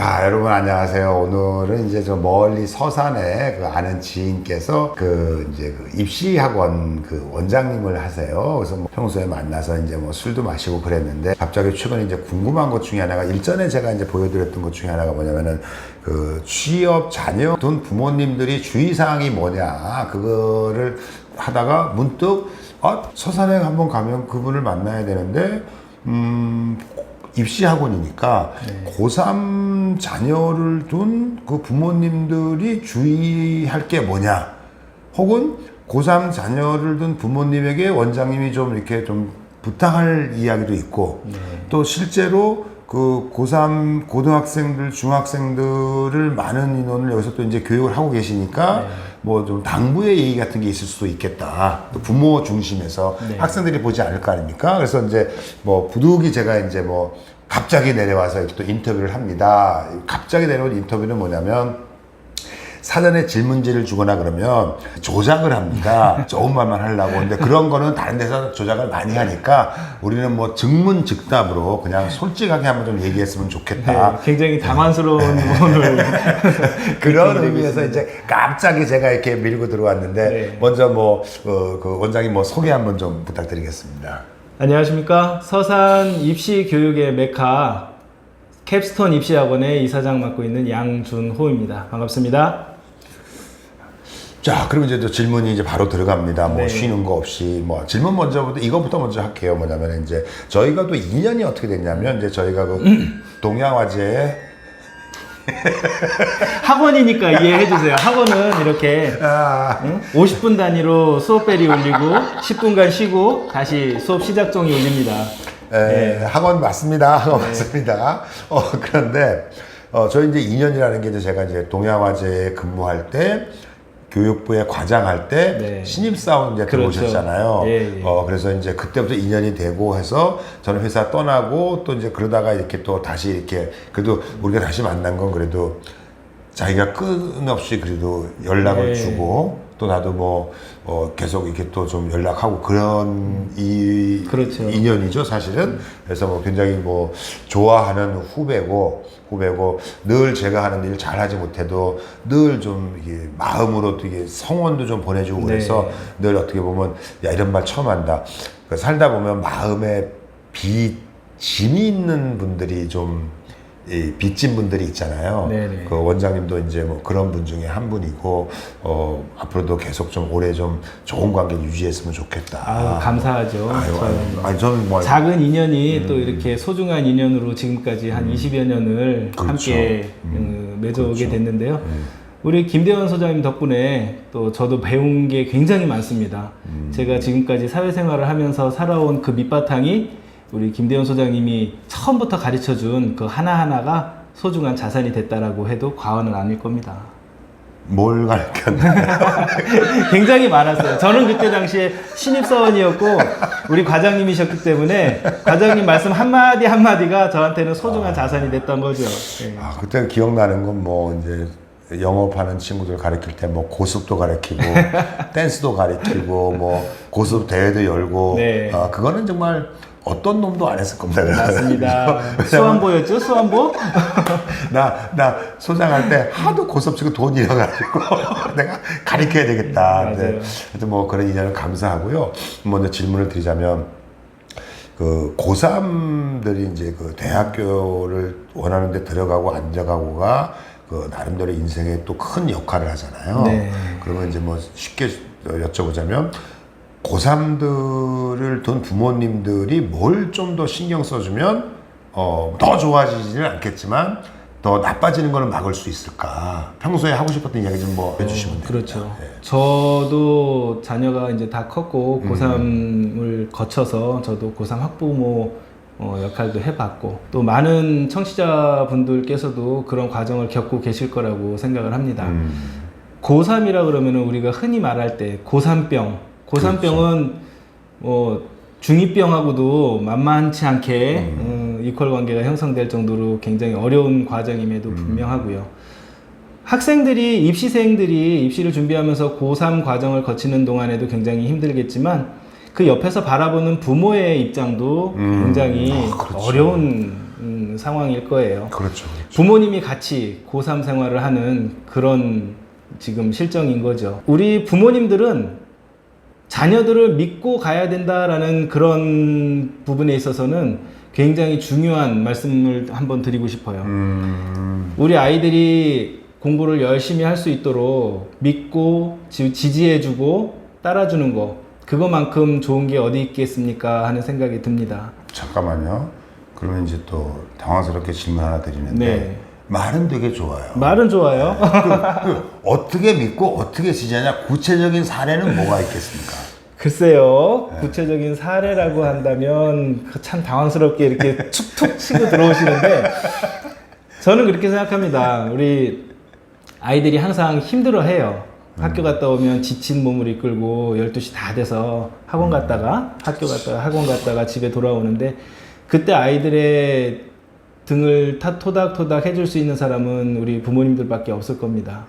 자, 여러분 안녕하세요. 오늘은 이제 저 멀리 서산에 그 아는 지인께서 이제 입시학원 원장님을 하세요. 그래서 뭐 평소에 만나서 이제 뭐 술도 마시고 그랬는데 갑자기 최근에 이제 궁금한 것 중에 하나가 일전에 제가 이제 보여드렸던 것 중에 하나가 뭐냐면은 취업 자녀 둔 부모님들이 주의사항이 뭐냐 그거를 하다가 문득 서산에 한번 가면 그분을 만나야 되는데 입시학원이니까 고3 자녀를 둔 그 부모님들이 주의할 게 뭐냐 혹은 고3 자녀를 둔 부모님에게 원장님이 좀 이렇게 좀 부탁할 이야기도 있고 또 실제로 그 고3 고등학생들 중학생들을 많은 인원을 여기서 또 이제 교육을 하고 계시니까 뭐 좀 당부의 얘기 같은 게 있을 수도 있겠다. 또 부모 중심에서 학생들이 보지 않을 거 아닙니까? 그래서 이제 뭐 부득이 제가 이제 뭐 갑자기 내려와서 이렇게 또 인터뷰를 합니다. 갑자기 내려온 인터뷰는 뭐냐면 사전에 질문지를 주거나 그러면 조작을 합니다. 좋은 말만 하려고. 근데 그런 거는 다른 데서 조작을 많이 하니까 우리는 뭐 즉문즉답으로 그냥 솔직하게 한번 좀 얘기했으면 좋겠다. 굉장히 당황스러운 부분을 그런 의미에서 이제 갑자기 제가 이렇게 밀고 들어왔는데 먼저 뭐 그 원장님 뭐 소개 한번 좀 부탁드리겠습니다. 안녕하십니까. 서산 입시 교육의 메카 캡스톤 입시학원의 이사장 맡고 있는 양준호입니다. 반갑습니다. 자, 그럼 이제 또 질문이 이제 바로 들어갑니다. 뭐 쉬는 거 없이 뭐 질문 이거부터 먼저 할게요. 뭐냐면 이제 저희가 또 인연이 어떻게 됐냐면 이제 저희가 동양화제에 학원이니까 이해해 주세요. 학원은 이렇게 50분 단위로 수업벨이 울리고 10분간 쉬고 다시 수업 시작종이 울립니다. 학원 맞습니다. 학원 맞습니다. 그런데 저희 이제 2년이라는 게 이제 제가 이제 동양화제에 근무할 때 교육부에 과장할 때 신입사원 이제 들어오셨잖아요. 그래서 이제 그때부터 2년이 되고 해서 저는 회사 떠나고 또 이제 그러다가 이렇게 또 다시 이렇게 그래도 우리가 다시 만난 건 그래도 자기가 끊임없이 그래도 연락을 주고 또 나도 뭐 계속 이렇게 또 좀 연락하고 그런 그렇죠. 인연이죠 사실은. 그래서 뭐 굉장히 뭐 좋아하는 후배고 늘 제가 하는 일 잘하지 못해도 늘 좀 이게 마음으로 또 이게 성원도 좀 보내주고 그래서 늘 어떻게 보면 야 이런 말 처음 한다. 살다 보면 마음에 짐이 있는 분들이 좀 빚진 분들이 있잖아요. 그 원장님도 이제 뭐 그런 분 중에 한 분이고 앞으로도 계속 좀 오래 좀 좋은 관계 유지했으면 좋겠다. 감사하죠. 저는 뭐 작은 인연이 또 이렇게 소중한 인연으로 지금까지 한 20여 년을 함께 맺어오게 됐는데요. 우리 김대원 소장님 덕분에 또 저도 배운 게 굉장히 많습니다. 제가 지금까지 사회생활을 하면서 살아온 그 밑바탕이 우리 김대원 소장님이 처음부터 가르쳐준 그 하나하나가 소중한 자산이 됐다라고 해도 과언은 아닐 겁니다. 뭘 가르쳤나요? 굉장히 많았어요. 저는 그때 당시에 신입사원이었고 우리 과장님이셨기 때문에 과장님 말씀 한마디 한마디가 저한테는 소중한 자산이 됐던 거죠. 그때 기억나는 건 뭐 이제 영업하는 친구들 가르칠 때 뭐 고습도 가르치고 댄스도 가르치고 뭐 고습 대회도 열고 그거는 정말 어떤 놈도 안 했을 겁니다. 맞습니다. 수완보였죠? 수완보? 나 소장할 때 하도 고섭치고 돈 잃어가지고 내가 가르쳐야 되겠다. 근데 하여튼 뭐 그런 인연은 감사하고요. 먼저 질문을 드리자면 그 고3들이 이제 그 대학교를 원하는 데 들어가고 앉아가고가 그 나름대로 인생에 또 큰 역할을 하잖아요. 그러면 이제 뭐 쉽게 여쭤보자면 고3들을 둔 부모님들이 뭘 좀 더 신경 써주면 더 좋아지지는 않겠지만 더 나빠지는 거는 막을 수 있을까? 평소에 하고 싶었던 이야기 좀 뭐 해주시면 됩니다. 그렇죠. 저도 자녀가 이제 다 컸고 고3을 거쳐서 저도 고3 학부모 역할도 해봤고 또 많은 청취자분들께서도 그런 과정을 겪고 계실 거라고 생각을 합니다. 고3이라 그러면 우리가 흔히 말할 때 고3병 고산병은 뭐 중2병하고도 만만치 않게 이퀄 관계가 형성될 정도로 굉장히 어려운 과정임에도 분명하고요. 학생들이 입시생들이 입시를 준비하면서 고3 과정을 거치는 동안에도 굉장히 힘들겠지만 그 옆에서 바라보는 부모의 입장도 굉장히 어려운 상황일 거예요. 그렇죠. 부모님이 같이 고3 생활을 하는 그런 지금 실정인 거죠. 우리 부모님들은 자녀들을 믿고 가야 된다라는 그런 부분에 있어서는 굉장히 중요한 말씀을 한번 드리고 싶어요. 우리 아이들이 공부를 열심히 할 수 있도록 믿고 지지해주고 따라주는 거, 그거만큼 좋은 게 어디 있겠습니까 하는 생각이 듭니다. 잠깐만요. 그러면 이제 또 당황스럽게 질문 하나 드리는데 네. 말은 되게 좋아요. 말은 좋아요. 어떻게 믿고 어떻게 지지하냐, 구체적인 사례는 뭐가 있겠습니까? 글쎄요, 구체적인 사례라고 한다면 참 당황스럽게 이렇게 툭툭 치고 들어오시는데 저는 그렇게 생각합니다. 우리 아이들이 항상 힘들어해요. 학교 갔다 오면 지친 몸을 이끌고 12시 다 돼서 학원 갔다가 학원 갔다가 집에 돌아오는데 그때 아이들의 등을 토닥토닥 해줄 수 있는 사람은 우리 부모님들밖에 없을 겁니다.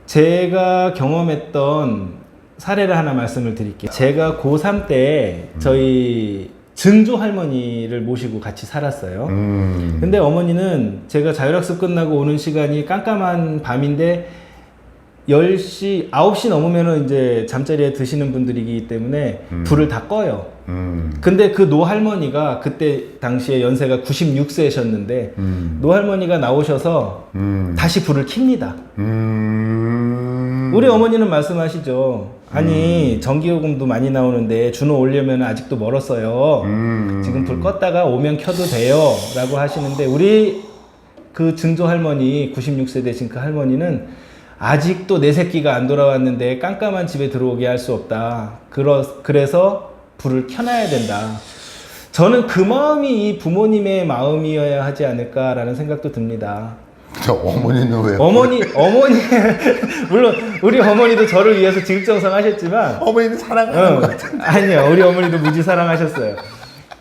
제가 경험했던 사례를 하나 말씀을 드릴게요. 제가 고3 때 저희 증조 할머니를 모시고 같이 살았어요. 근데 어머니는 제가 자율학습 끝나고 오는 시간이 깜깜한 밤인데 10시, 9시 넘으면은 이제 잠자리에 드시는 분들이기 때문에 불을 다 꺼요. 근데 그 노할머니가 그때 당시에 연세가 96세셨는데 노할머니가 나오셔서 다시 불을 켭니다. 우리 어머니는 말씀하시죠. 아니 전기요금도 많이 나오는데 준호 오려면 아직도 멀었어요. 지금 불 껐다가 오면 켜도 돼요 라고 하시는데 우리 그 증조 할머니 96세 되신 그 할머니는 아직도 내 새끼가 안 돌아왔는데 깜깜한 집에 들어오게 할 수 없다. 그래서 불을 켜놔야 된다. 저는 그 마음이 이 부모님의 마음이어야 하지 않을까라는 생각도 듭니다. 어머니는 왜? 어머니, 물론 우리 어머니도 저를 위해서 지극정성하셨지만 어머니는 사랑하는 것 같아. 아니요, 우리 어머니도 무지 사랑하셨어요.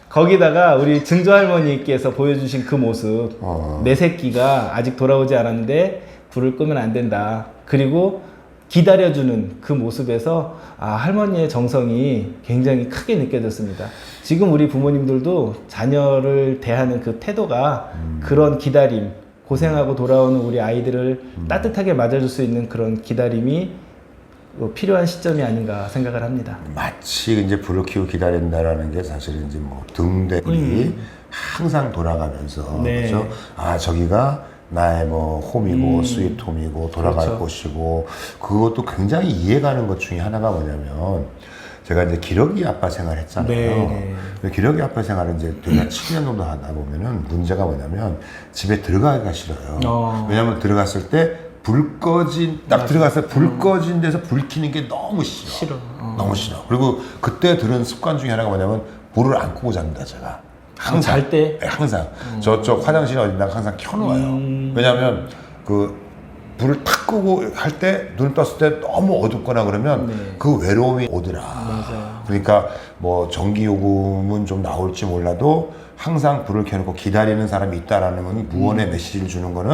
거기다가 우리 증조 할머니께서 보여주신 그 모습, 내 새끼가 아직 돌아오지 않았는데 불을 끄면 안 된다. 그리고 기다려주는 그 모습에서 할머니의 정성이 굉장히 크게 느껴졌습니다. 지금 우리 부모님들도 자녀를 대하는 그 태도가 그런 기다림, 고생하고 돌아오는 우리 아이들을 따뜻하게 맞아줄 수 있는 그런 기다림이 필요한 시점이 아닌가 생각을 합니다. 마치 이제 불을 켜고 기다린다라는 게 사실은 이제 뭐 등대불이 항상 돌아가면서 네. 그렇죠? 저기가 나의 뭐 홈이고 스위트홈이고 돌아갈 그렇죠. 곳이고 그것도 굉장히 이해가는 것 중에 하나가 뭐냐면 제가 이제 기러기 아빠 생활 했잖아요. 네. 기러기 아빠 생활을 이제 제가 7년 정도 하다 보면은 문제가 뭐냐면 집에 들어가기가 싫어요. 왜냐면 들어갔을 때 불 꺼진 딱 들어갔을 때 불 꺼진 데서 불 켜는 게 너무 싫어. 너무 싫어. 그리고 그때 들은 습관 중에 하나가 뭐냐면 불을 안 끄고 잡니다, 제가. 항상 잘 때? 네, 항상 저쪽 화장실 어딘가 항상 켜놓아요. 왜냐하면 그 불을 탁 끄고 할 때 눈 떴을 때 너무 어둡거나 그러면 그 외로움이 오더라. 맞아요. 그러니까 뭐 전기 요금은 좀 나올지 몰라도 항상 불을 켜놓고 기다리는 사람이 있다라는 건 무언의 메시지를 주는 거는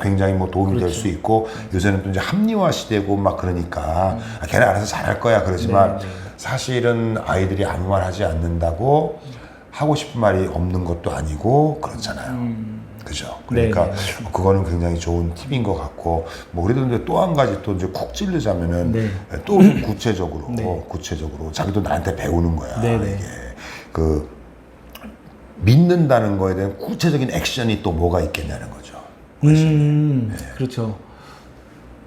굉장히 뭐 도움이 될 수 있고 요새는 또 이제 합리화 시대고 막 그러니까 걔네 알아서 잘할 거야 그러지만 사실은 아이들이 아무 말 하지 않는다고 하고 싶은 말이 없는 것도 아니고 그렇잖아요. 그죠? 그러니까 그거는 굉장히 좋은 팁인 것 같고 뭐 우리도 이제 또 한 가지 또 이제 쿡 찌르자면은 또 구체적으로 자기도 나한테 배우는 거야. 이게 그 믿는다는 거에 대한 구체적인 액션이 또 뭐가 있겠냐는 거죠. 그렇죠.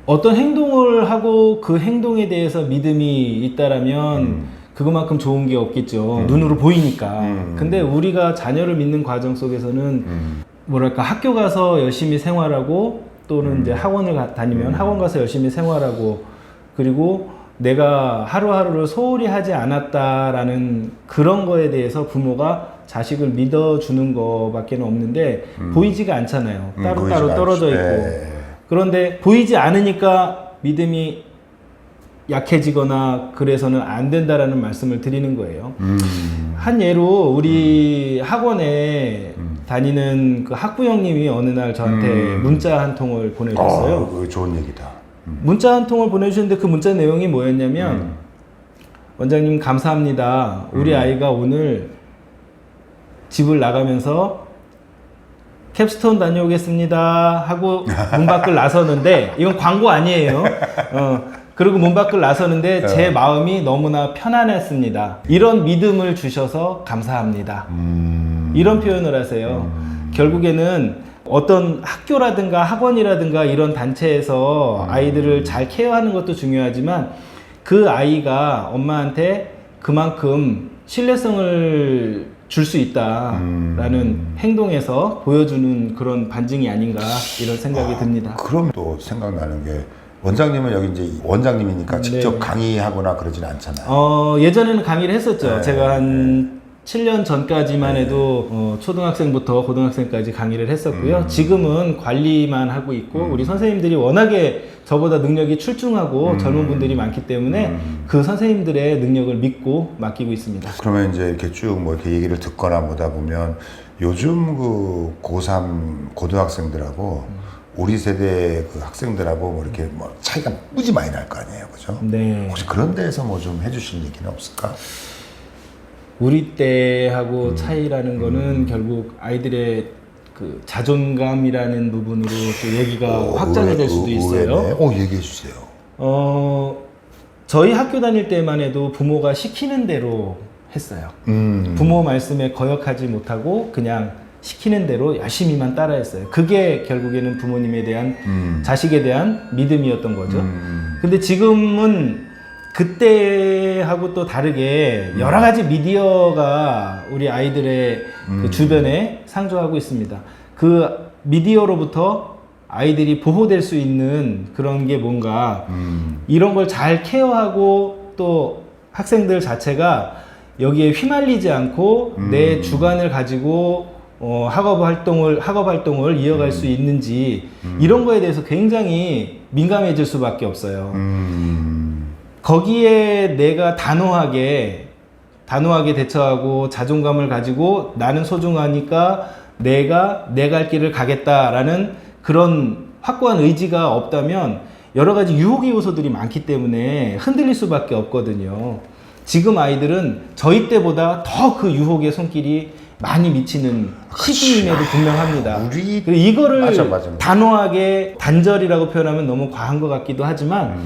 어떤 행동을 하고 그 행동에 대해서 믿음이 있다라면 그것만큼 좋은 게 없겠죠. 눈으로 보이니까. 근데 우리가 자녀를 믿는 과정 속에서는 뭐랄까 학교 가서 열심히 생활하고 또는 이제 학원을 다니면 학원 가서 열심히 생활하고 그리고 내가 하루하루를 소홀히 하지 않았다라는 그런 거에 대해서 부모가 자식을 믿어주는 거밖에 없는데 보이지가 않잖아요. 따로따로 떨어져 있고. 그런데 보이지 않으니까 믿음이 약해지거나 그래서는 안 된다라는 말씀을 드리는 거예요. 한 예로 우리 학원에 다니는 그 학부 형님이 어느 날 저한테 문자 한 통을 보내주셨어요. 그거 좋은 얘기다. 문자 한 통을 보내주셨는데 그 문자 내용이 뭐였냐면 원장님 감사합니다. 우리 아이가 오늘 집을 나가면서 캡스톤 다녀오겠습니다 하고 문 밖을 나서는데 이건 광고 아니에요. 그리고 문 밖을 나서는데 제 마음이 너무나 편안했습니다. 이런 믿음을 주셔서 감사합니다. 이런 표현을 하세요. 결국에는 어떤 학교라든가 학원이라든가 이런 단체에서 아이들을 잘 케어하는 것도 중요하지만 그 아이가 엄마한테 그만큼 신뢰성을 줄 수 있다라는 행동에서 보여주는 그런 반증이 아닌가 이런 생각이 듭니다. 그럼 또 생각나는 게 원장님은 여기 이제 원장님이니까 직접 네. 강의하거나 그러진 않잖아요. 예전에는 강의를 했었죠. 네, 제가 한 7년 전까지만 해도 초등학생부터 고등학생까지 강의를 했었고요. 지금은 관리만 하고 있고 우리 선생님들이 워낙에 저보다 능력이 출중하고 젊은 분들이 많기 때문에 그 선생님들의 능력을 믿고 맡기고 있습니다. 그러면 이제 이렇게 쭉 뭐 이렇게 얘기를 듣거나 보다 보면 요즘 그 고3 고등학생들하고 우리 세대 그 학생들하고 뭐 이렇게 뭐 차이가 무지 많이 날 거 아니에요, 그죠? 네. 혹시 그런 데에서 뭐 좀 해주실 얘기는 없을까? 우리 때하고 차이라는 거는 결국 아이들의 그 자존감이라는 부분으로 또 얘기가 확장이 될 수도 있어요. 얘기해 주세요. 저희 학교 다닐 때만 해도 부모가 시키는 대로 했어요. 부모 말씀에 거역하지 못하고 그냥 시키는 대로 열심히만 따라했어요. 그게 결국에는 부모님에 대한 자식에 대한 믿음이었던 거죠. 근데 지금은 그때하고 또 다르게 여러 가지 미디어가 우리 아이들의 그 주변에 상주하고 있습니다. 그 미디어로부터 아이들이 보호될 수 있는 그런 게 뭔가 이런 걸 잘 케어하고 또 학생들 자체가 여기에 휘말리지 않고 내 주관을 가지고 학업 활동을 이어갈 수 있는지 이런 거에 대해서 굉장히 민감해질 수밖에 없어요. 거기에 내가 단호하게 대처하고 자존감을 가지고 나는 소중하니까 내가 내 갈 길을 가겠다라는 그런 확고한 의지가 없다면 여러 가지 유혹의 요소들이 많기 때문에 흔들릴 수밖에 없거든요. 지금 아이들은 저희 때보다 더 그 유혹의 손길이 많이 미치는 시기임에도 분명합니다. 그리고 이거를 맞아. 단호하게 단절이라고 표현하면 너무 과한 것 같기도 하지만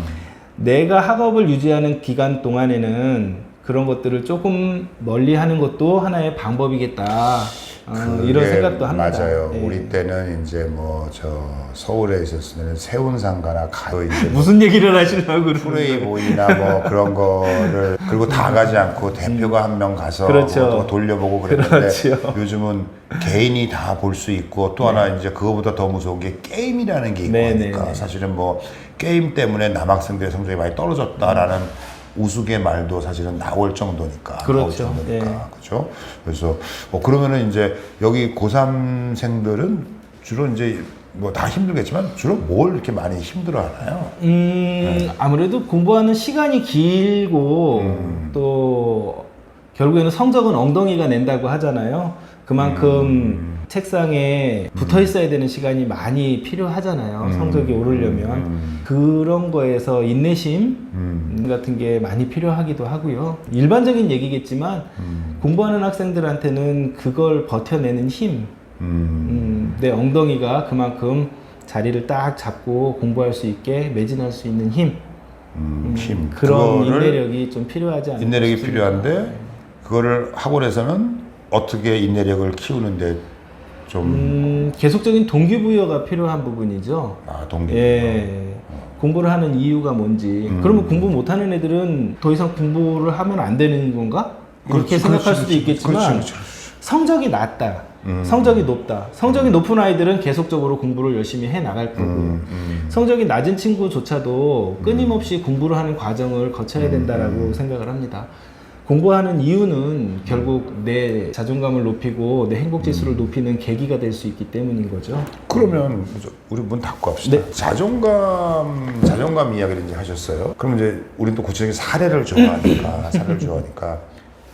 내가 학업을 유지하는 기간 동안에는 그런 것들을 조금 멀리 하는 것도 하나의 방법이겠다. 이런 생각도 합니다. 맞아요. 네. 우리 때는 이제 뭐 저 서울에 있었으면 세운상가나 가도 이제 무슨 얘기를 하시려고 그러는 프레이보이나 뭐 그런 거를 그리고 다 가지 않고 대표가 한 명 가서 그렇죠. 뭐 돌려보고 그랬는데 그렇죠. 요즘은 개인이 다 볼 수 있고 또 하나 이제 그거보다 더 무서운 게 게임이라는 게 있고 하니까 사실은 뭐 게임 때문에 남학생들의 성적이 많이 떨어졌다라는 우스개 말도 사실은 나올 정도니까. 그렇죠. 그렇죠. 그래서 그러면은 이제 여기 고3생들은 주로 이제 뭐 다 힘들겠지만 주로 뭘 이렇게 많이 힘들어 하나요? 아무래도 공부하는 시간이 길고 또 결국에는 성적은 엉덩이가 낸다고 하잖아요. 그만큼 책상에 붙어 있어야 되는 시간이 많이 필요하잖아요. 성적이 오르려면. 그런 거에서 인내심 같은 게 많이 필요하기도 하고요. 일반적인 얘기겠지만 공부하는 학생들한테는 그걸 버텨내는 힘, 내 엉덩이가 그만큼 자리를 딱 잡고 공부할 수 있게 매진할 수 있는 힘, 힘. 그런 인내력이 좀 필요하지 않을까 인내력이 싶습니다. 필요한데 그거를 학원에서는 어떻게 인내력을 키우는데 좀 계속적인 동기부여가 필요한 부분이죠. 동기부여. 예. 공부를 하는 이유가 뭔지. 그러면 공부 못하는 애들은 더 이상 공부를 하면 안 되는 건가? 이렇게 생각할 수도 있겠지만 그렇지. 성적이 낮다. 성적이 높다. 성적이 높은 아이들은 계속적으로 공부를 열심히 해 나갈 거고 성적이 낮은 친구조차도 끊임없이 공부를 하는 과정을 거쳐야 된다라고 생각을 합니다. 공부하는 이유는 결국 내 자존감을 높이고 내 행복 지수를 높이는 계기가 될 수 있기 때문인 거죠. 그러면 우리 문 닫고 합시다. 네. 자존감 이야기를 이제 하셨어요. 그럼 이제 우리는 또 구체적인 사례를 좋아하니까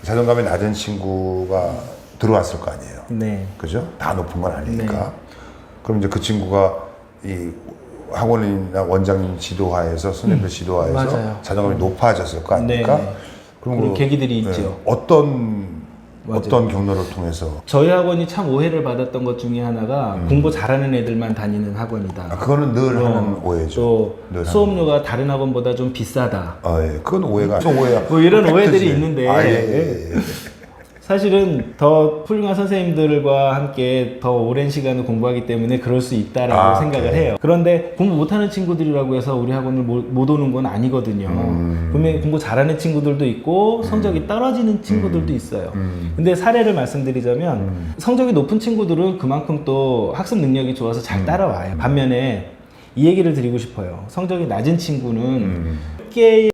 자존감이 낮은 친구가 들어왔을 거 아니에요. 네. 그죠? 다 높은 건 아니니까. 네. 그럼 이제 그 친구가 이 학원이나 원장님 지도하에서 선생님들 지도하에서 맞아요. 자존감이 높아졌을 거 아닙니까? 네. 그럼 그런 계기들이 있죠. 어떤 맞아요. 어떤 경로를 통해서? 저희 학원이 참 오해를 받았던 것 중에 하나가 공부 잘하는 애들만 다니는 학원이다. 아, 그거는 늘 하는 오해죠. 또 늘 수업료가 다른 학원보다 좀 비싸다. 아, 예. 그건 오해가. 그건 오해야. 뭐 이런 팩트지. 오해들이 있는데 아, 예. 사실은 더 훌륭한 선생님들과 함께 더 오랜 시간을 공부하기 때문에 그럴 수 있다라고 아, 생각을 그래. 해요. 그런데 공부 못하는 친구들이라고 해서 우리 학원을 못 오는 건 아니거든요. 분명히 공부 잘하는 친구들도 있고 성적이 떨어지는 친구들도 있어요. 근데 사례를 말씀드리자면 성적이 높은 친구들은 그만큼 또 학습 능력이 좋아서 잘 따라와요. 반면에 이 얘기를 드리고 싶어요. 성적이 낮은 친구는 쉽게